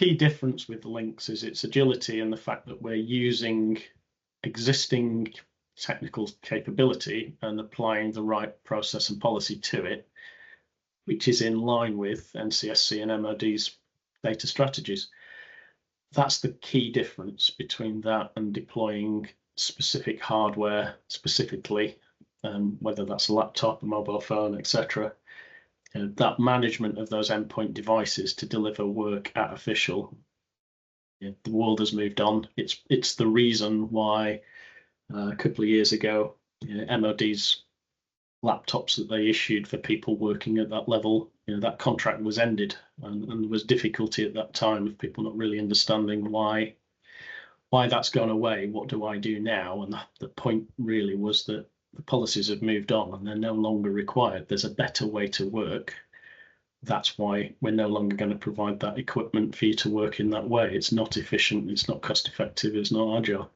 key difference with LynX is its agility and the fact that we're using existing technical capability and applying the right process and policy to it, which is in line with NCSC and MOD's data strategies. That's the key difference between that and deploying specific hardware specifically, whether that's a laptop, a mobile phone, etc. That management of those endpoint devices to deliver work at official. The world has moved on. It's the reason why a couple of years ago, MOD's laptops that they issued for people working at that level, that contract was ended, and there was difficulty at that time of people not really understanding why that's gone away. What do I do now? And the point really was that the policies have moved on and they're no longer required. There's a better way to work. That's why we're no longer going to provide that equipment for you to work in that way. It's not efficient, it's not cost effective, it's not agile.